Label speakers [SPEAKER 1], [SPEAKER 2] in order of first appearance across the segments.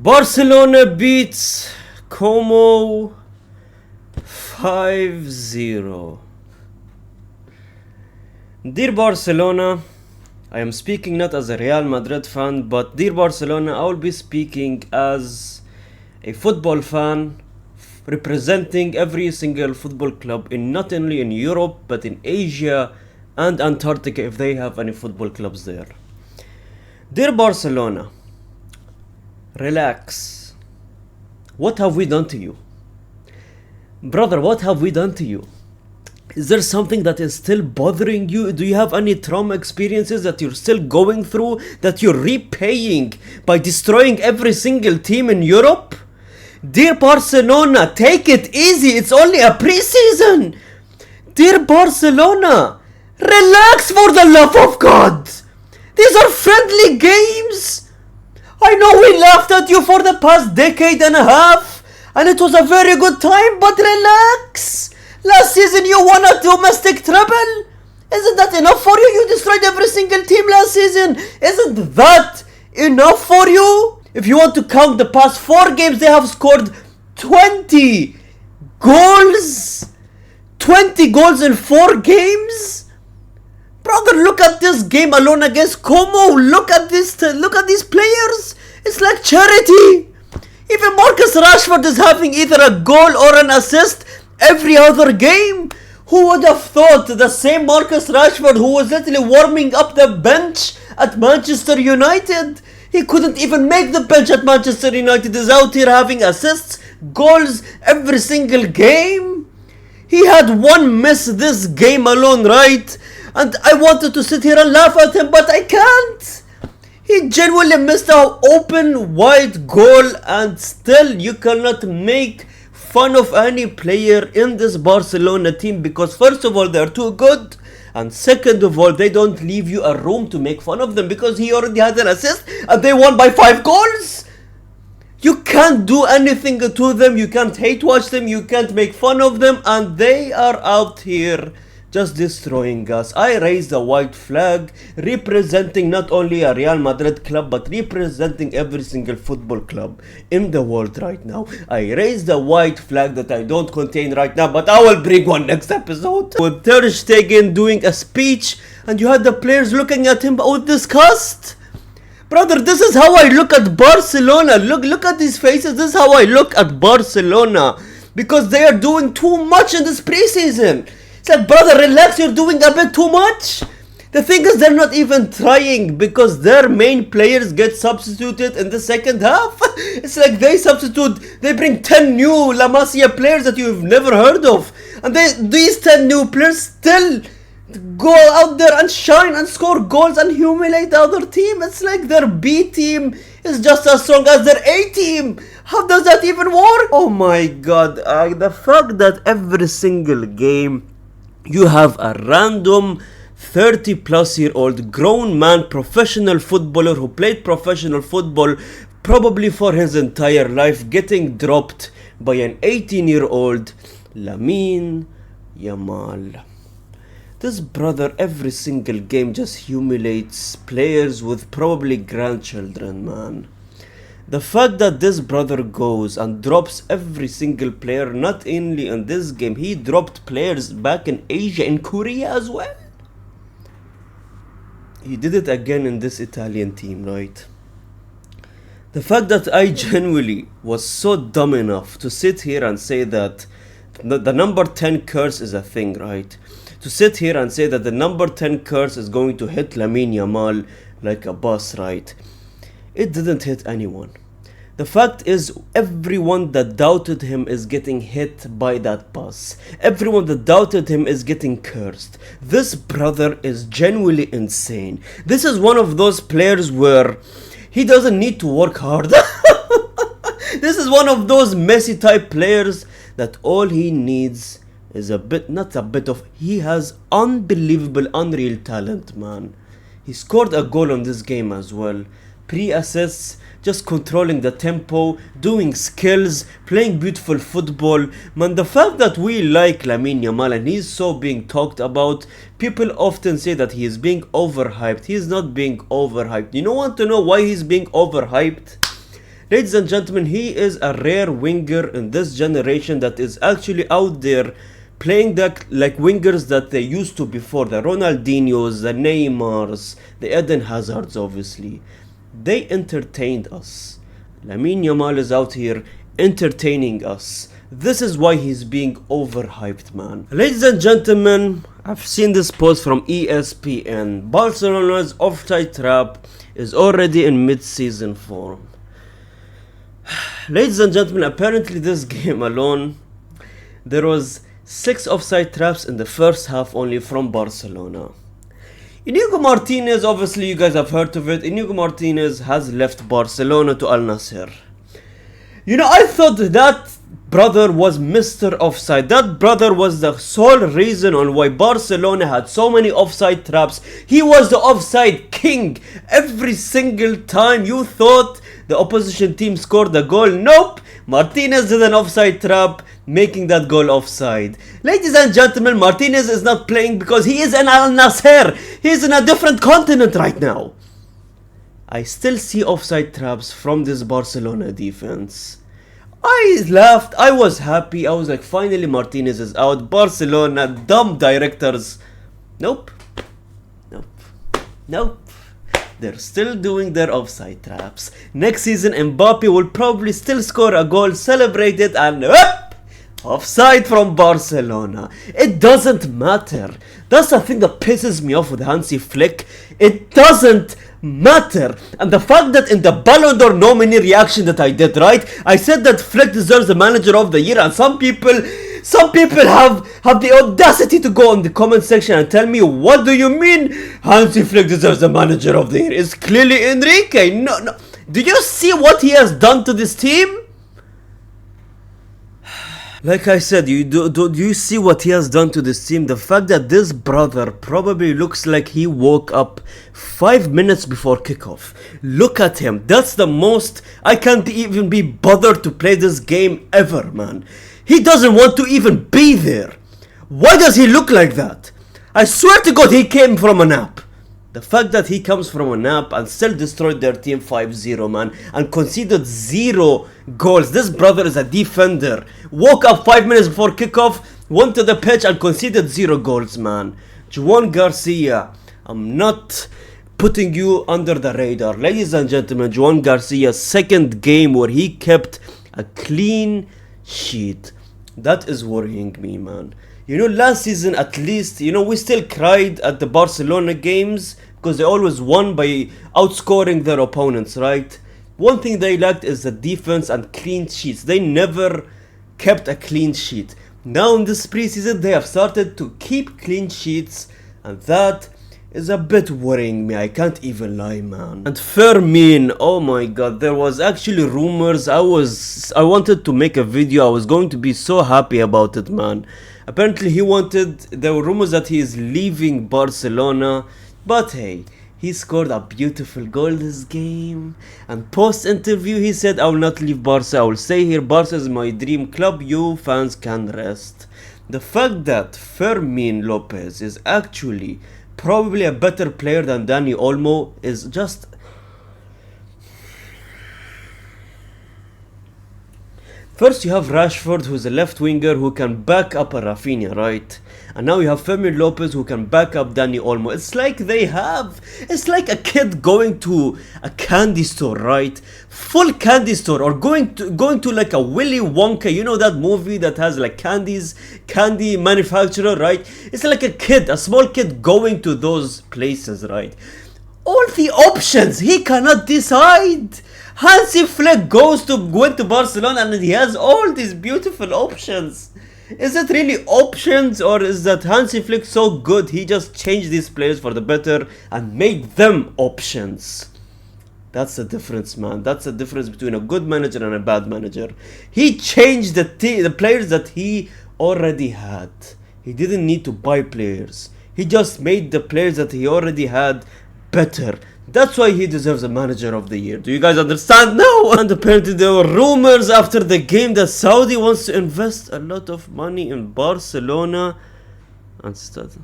[SPEAKER 1] Barcelona beats Como 5-0. Dear Barcelona, I am speaking not as a Real Madrid fan, but dear Barcelona, I will be speaking as a football fan representing every single football club in not only in Europe but in Asia and Antarctica if they have any football clubs there. Dear Barcelona, relax. What have we done to you? Brother, what have we done to you? Is there something that is still bothering you? Do you have any trauma experiences that you're still going through, that you're repaying by destroying every single team in Europe? Dear Barcelona, take it easy. It's only a preseason. Dear Barcelona, relax for the love of God. These are friendly games. I know we laughed at you for the past decade and a half, and it was a very good time, but relax. Last season you won a domestic treble. Isn't that enough for you? You destroyed every single team last season. Isn't that enough for you? If you want to count the past 4 games, they have scored 20 goals. 20 goals in 4 games? Brother, look at this game alone against Como. Look at this. Look at these players. It's like charity. Even Marcus Rashford is having either a goal or an assist every other game. Who would have thought the same Marcus Rashford who was literally warming up the bench at Manchester United, he couldn't even make the bench at Manchester United, is out here having assists, goals every single game. He had one miss this game alone, right? And I wanted to sit here and laugh at him, but I can't. He genuinely missed an open wide goal, and still you cannot make fun of any player in this Barcelona team, because first of all they're too good, and second of all they don't leave you a room to make fun of them because he already had an assist and they won by 5 goals. You can't do anything to them, you can't hate watch them, you can't make fun of them, and they are out here just destroying us. I raised a white flag representing not only a Real Madrid club but representing every single football club in the world right now. I raised a white flag that I don't contain right now, but I will bring one next episode. With Ter Stegen doing a speech and you had the players looking at him with disgust. Brother, this is how I look at Barcelona. Look at these faces. This is how I look at Barcelona, because they are doing too much in this preseason. It's like, brother, relax, you're doing a bit too much. The thing is, they're not even trying because their main players get substituted in the second half. It's like they bring 10 new La Masia players that you've never heard of. And these 10 new players still go out there and shine and score goals and humiliate the other team. It's like their B team is just as strong as their A team. How does that even work? Oh my God, the fact that every single game you have a random 30-plus-year-old grown man professional footballer who played professional football probably for his entire life getting dropped by an 18-year-old Lamine Yamal. This brother every single game just humiliates players with probably grandchildren, man. The fact that this brother goes and drops every single player, not only in this game, he dropped players back in Asia, in Korea as well. He did it again in this Italian team, right? The fact that I genuinely was so dumb enough to sit here and say that the number 10 curse is a thing, right? To sit here and say that the number 10 curse is going to hit Lamine Yamal like a bus, right? It didn't hit anyone. The fact is, everyone that doubted him is getting hit by that bus. Everyone that doubted him is getting cursed. This brother is genuinely insane. This is one of those players where he doesn't need to work hard. This is one of those Messi type players that all he needs is he has unbelievable, unreal talent, man. He scored a goal on this game as well. Pre-assists, just controlling the tempo, doing skills, playing beautiful football. Man, the fact that we like Lamine Yamal and he's so being talked about, people often say that he is being overhyped. He is not being overhyped. You don't want to know why he's being overhyped? Ladies and gentlemen, he is a rare winger in this generation that is actually out there playing like wingers that they used to before. The Ronaldinhos, the Neymars, the Eden Hazards, obviously. They entertained us. Lamine Yamal is out here entertaining us. This is why he's being overhyped, man. Ladies and gentlemen, I've seen this post from ESPN. Barcelona's offside trap is already in mid-season form. Ladies and gentlemen, apparently this game alone, there was 6 offside traps in the first half only from Barcelona. Inigo Martinez, obviously you guys have heard of it. Inigo Martinez has left Barcelona to Al Nassr. You know, I thought that brother was Mr. Offside. That brother was the sole reason on why Barcelona had so many offside traps. He was the offside king. Every single time you thought the opposition team scored a goal, nope, Martinez did an offside trap, making that goal offside. Ladies and gentlemen, Martinez is not playing because he is in Al Nassr. He is in a different continent right now. I still see offside traps from this Barcelona defense. I laughed, I was happy, I was like, finally Martinez is out. Barcelona, dumb directors. Nope. They're still doing their offside traps. Next season, Mbappe will probably still score a goal, celebrate it, and offside from Barcelona. It doesn't matter. That's the thing that pisses me off with Hansi Flick. It doesn't matter. And the fact that in the Ballon d'Or nominee reaction that I did, right, I said that Flick deserves the manager of the year, and some people have the audacity to go on the comment section and tell me, what do you mean Hansi Flick deserves the manager of the year? It's clearly Enrique. No. Do you see what he has done to this team? Like I said, do you see what he has done to this team? The fact that this brother probably looks like he woke up 5 minutes before kickoff. Look at him. That's the most I can't even be bothered to play this game ever, man. He doesn't want to even be there. Why does he look like that? I swear to God he came from a nap. The fact that he comes from a nap and still destroyed their team 5-0, man, and conceded 0 goals. This brother is a defender. Woke up 5 minutes before kickoff, went to the pitch and conceded 0 goals, man. Juan Garcia, I'm not putting you under the radar. Ladies and gentlemen, Juan Garcia's second game where he kept a clean sheet. That is worrying me, man. You know, last season at least, you know, we still cried at the Barcelona games because they always won by outscoring their opponents, right? One thing they lacked is the defense and clean sheets. They never kept a clean sheet. Now in this preseason, they have started to keep clean sheets, and that is a bit worrying me. I can't even lie, man. And Fermin, oh my god, there was actually rumors. I wanted to make a video. I was going to be so happy about it, man. Apparently there were rumors that he is leaving Barcelona, but hey, he scored a beautiful goal this game. And post interview he said, I will not leave Barca, I will stay here. Barca is my dream club, you fans can rest. The fact that Fermin Lopez is actually probably a better player than Dani Olmo is just... First you have Rashford, who's a left winger who can back up a Rafinha, right? And now you have Fermin Lopez who can back up Dani Olmo. It's like a kid going to a candy store, right? Full candy store, or going to like a Willy Wonka, you know that movie that has like candy manufacturer, right? It's like a small kid going to those places, right? All the options, he cannot decide. Hansi Flick went to Barcelona and he has all these beautiful options. Is it really options, or is that Hansi Flick so good he just changed these players for the better and made them options? That's the difference, man. That's the difference between a good manager and a bad manager. He changed the players that he already had. He didn't need to buy players. He just made the players that he already had better. That's why he deserves a manager of the year. Do you guys understand now? And apparently there were rumors after the game that Saudi wants to invest a lot of money in Barcelona and stuff.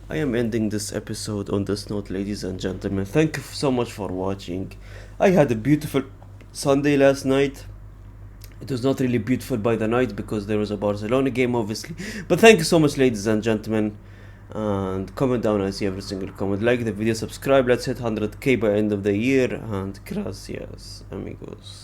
[SPEAKER 1] I am ending this episode on this note, ladies and gentlemen. Thank you so much for watching. I had a beautiful Sunday last night. It was not really beautiful by the night because there was a Barcelona game, obviously. But thank you so much, ladies and gentlemen. And comment down, I see every single comment. Like the video, subscribe. Let's hit 100k by end of the year. And gracias, amigos.